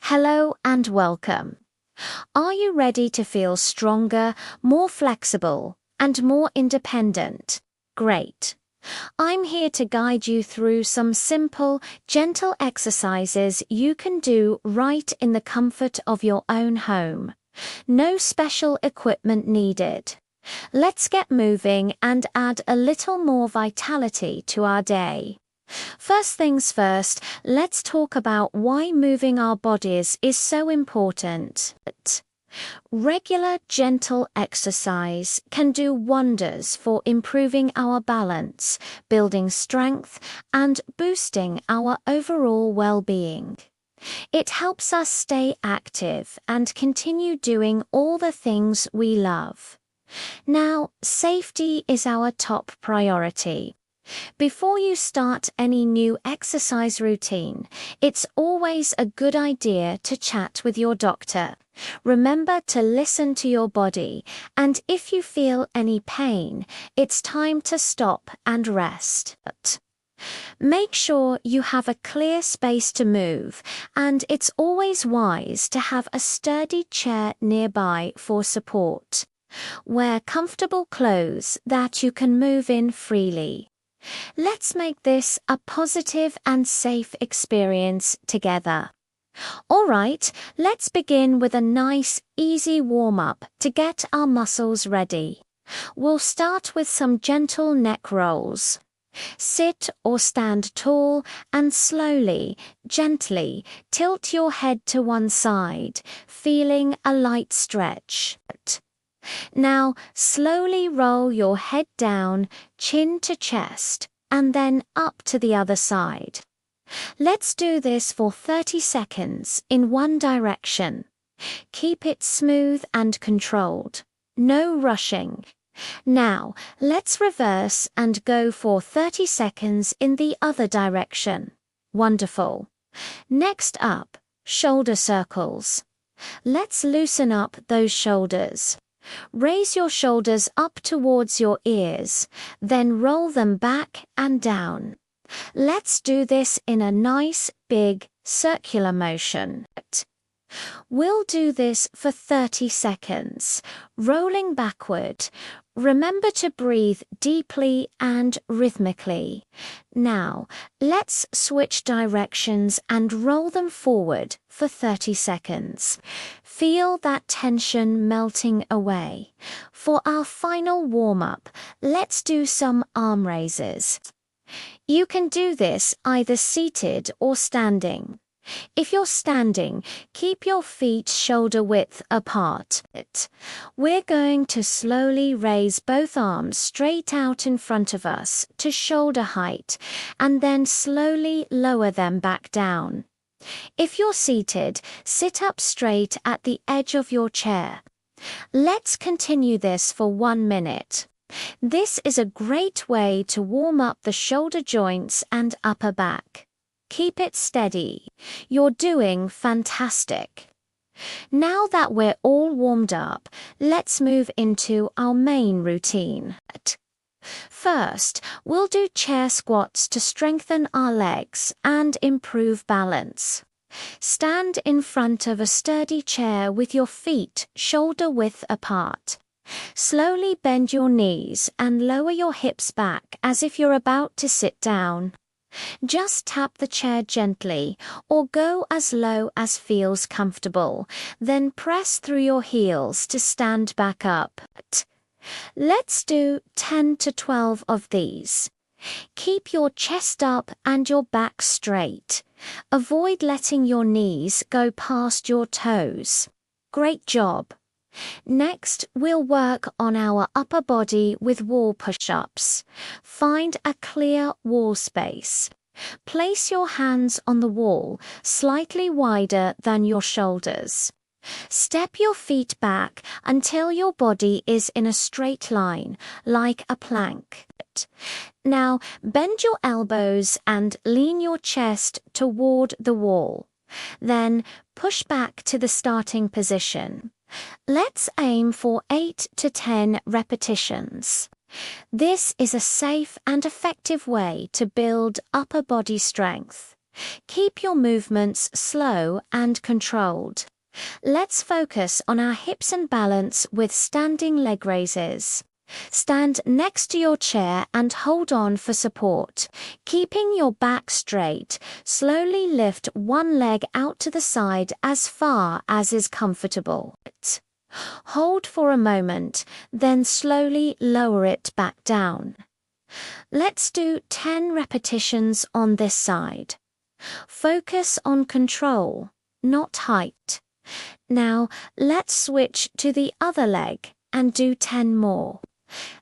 Hello and welcome. Are you ready to feel stronger, more flexible, and more independent? Great. I'm here to guide you through some simple, gentle exercises you can do right in the comfort of your own home. No special equipment needed. Let's get moving and add a little more vitality to our day. First things first, let's talk about why moving our bodies is so important. Regular, gentle exercise can do wonders for improving our balance, building strength, and boosting our overall well-being. It helps us stay active and continue doing all the things we love. Now, safety is our top priority. Before you start any new exercise routine, it's always a good idea to chat with your doctor. Remember to listen to your body, and if you feel any pain, it's time to stop and rest. Make sure you have a clear space to move, and it's always wise to have a sturdy chair nearby for support. Wear comfortable clothes that you can move in freely. Let's make this a positive and safe experience together. All right, let's begin with a nice, easy warm-up to get our muscles ready. We'll start with some gentle neck rolls. Sit or stand tall and slowly, gently tilt your head to one side, feeling a light stretch. Now, slowly roll your head down, chin to chest, and then up to the other side. Let's do this for 30 seconds in one direction. Keep it smooth and controlled. No rushing. Now, let's reverse and go for 30 seconds in the other direction. Wonderful. Next up, shoulder circles. Let's loosen up those shoulders. Raise your shoulders up towards your ears, then roll them back and down. Let's do this in a nice, big, circular motion. We'll do this for 30 seconds, rolling backward. Remember to breathe deeply and rhythmically. Now, let's switch directions and roll them forward for 30 seconds. Feel that tension melting away. For our final warm-up, let's do some arm raises. You can do this either seated or standing. If you're standing, keep your feet shoulder width apart. We're going to slowly raise both arms straight out in front of us to shoulder height, and then slowly lower them back down. If you're seated, sit up straight at the edge of your chair. Let's continue this for 1 minute. This is a great way to warm up the shoulder joints and upper back. Keep it steady. You're doing fantastic. Now that we're all warmed up, let's move into our main routine. First, we'll do chair squats to strengthen our legs and improve balance. Stand in front of a sturdy chair with your feet shoulder width apart. Slowly bend your knees and lower your hips back as if you're about to sit down. Just tap the chair gently or go as low as feels comfortable, then press through your heels to stand back up. Let's do 10 to 12 of these. Keep your chest up and your back straight. Avoid letting your knees go past your toes. Great job. Next, we'll work on our upper body with wall push-ups. Find a clear wall space. Place your hands on the wall, slightly wider than your shoulders. Step your feet back until your body is in a straight line, like a plank. Now, bend your elbows and lean your chest toward the wall. Then, push back to the starting position. Let's aim for 8 to 10 repetitions. This is a safe and effective way to build upper body strength. Keep your movements slow and controlled. Let's focus on our hips and balance with standing leg raises. Stand next to your chair and hold on for support. Keeping your back straight, slowly lift one leg out to the side as far as is comfortable. Hold for a moment, then slowly lower it back down. Let's do 10 repetitions on this side. Focus on control, not height. Now, let's switch to the other leg and do 10 more.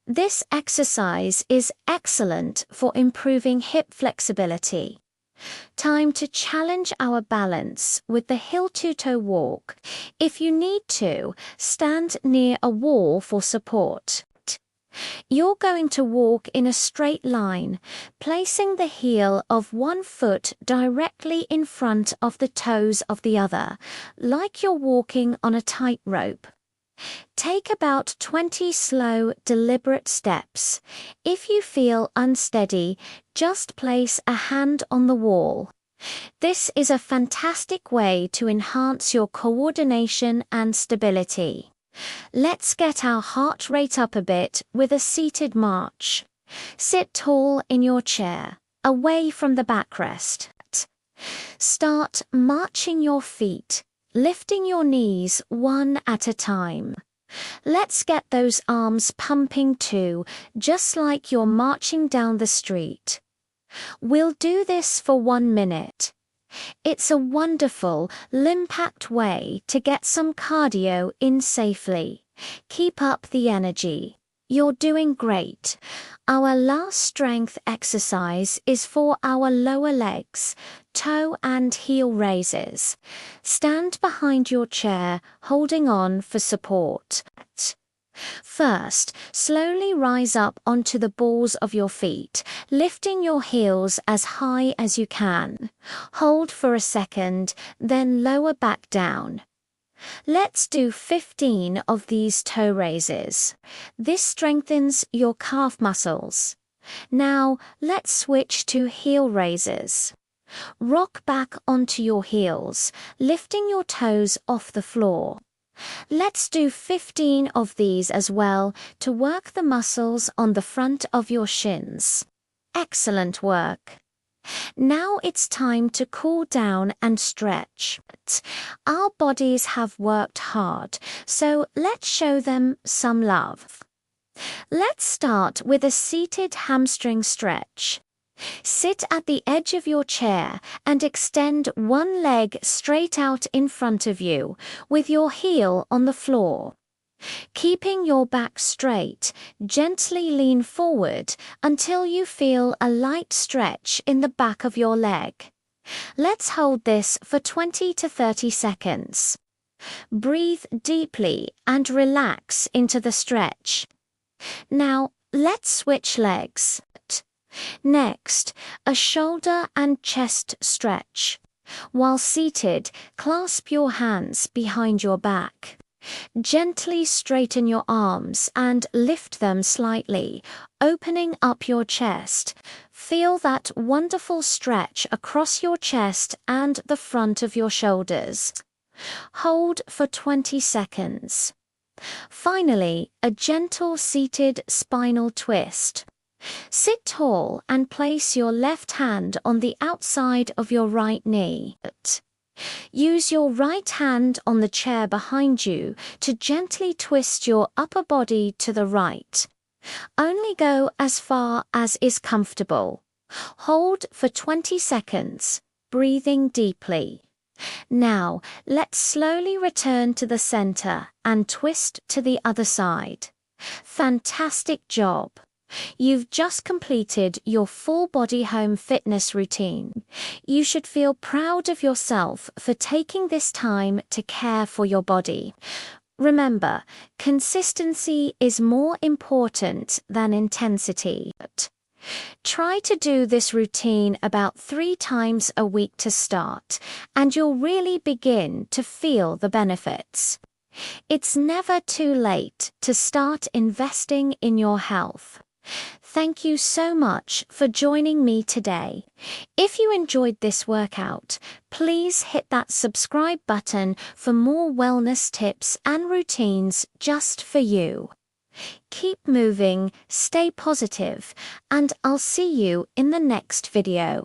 This exercise is excellent for improving hip flexibility. Time to challenge our balance with the heel-to-toe walk. If you need to, stand near a wall for support. You're going to walk in a straight line, placing the heel of one foot directly in front of the toes of the other, like you're walking on a tightrope. Take about 20 slow, deliberate steps. If you feel unsteady, just place a hand on the wall. This is a fantastic way to enhance your coordination and stability. Let's get our heart rate up a bit with a seated march. Sit tall in your chair, away from the backrest. Start marching your feet, lifting your knees one at a time. Let's get those arms pumping too, just like you're marching down the street. We'll do this for 1 minute. It's a wonderful, limb-packed way to get some cardio in safely. Keep up the energy. You're doing great. Our last strength exercise is for our lower legs, toe and heel raises. Stand behind your chair, holding on for support. First, slowly rise up onto the balls of your feet, lifting your heels as high as you can. Hold for a second, then lower back down. Let's do 15 of these toe raises. This strengthens your calf muscles. Now, let's switch to heel raises. Rock back onto your heels, lifting your toes off the floor. Let's do 15 of these as well to work the muscles on the front of your shins. Excellent work. Now it's time to cool down and stretch. Our bodies have worked hard, so let's show them some love. Let's start with a seated hamstring stretch. Sit at the edge of your chair and extend one leg straight out in front of you, with your heel on the floor. Keeping your back straight, gently lean forward until you feel a light stretch in the back of your leg. Let's hold this for 20 to 30 seconds. Breathe deeply and relax into the stretch. Now, let's switch legs. Next, a shoulder and chest stretch. While seated, clasp your hands behind your back. Gently straighten your arms and lift them slightly, opening up your chest. Feel that wonderful stretch across your chest and the front of your shoulders. Hold for 20 seconds. Finally, a gentle seated spinal twist. Sit tall and place your left hand on the outside of your right knee. Use your right hand on the chair behind you to gently twist your upper body to the right. Only go as far as is comfortable. Hold for 20 seconds, breathing deeply. Now, let's slowly return to the center and twist to the other side. Fantastic job! You've just completed your full body home fitness routine. You should feel proud of yourself for taking this time to care for your body. Remember, consistency is more important than intensity. Try to do this routine about 3 times a week to start, and you'll really begin to feel the benefits. It's never too late to start investing in your health. Thank you so much for joining me today. If you enjoyed this workout, please hit that subscribe button for more wellness tips and routines just for you. Keep moving, stay positive, and I'll see you in the next video.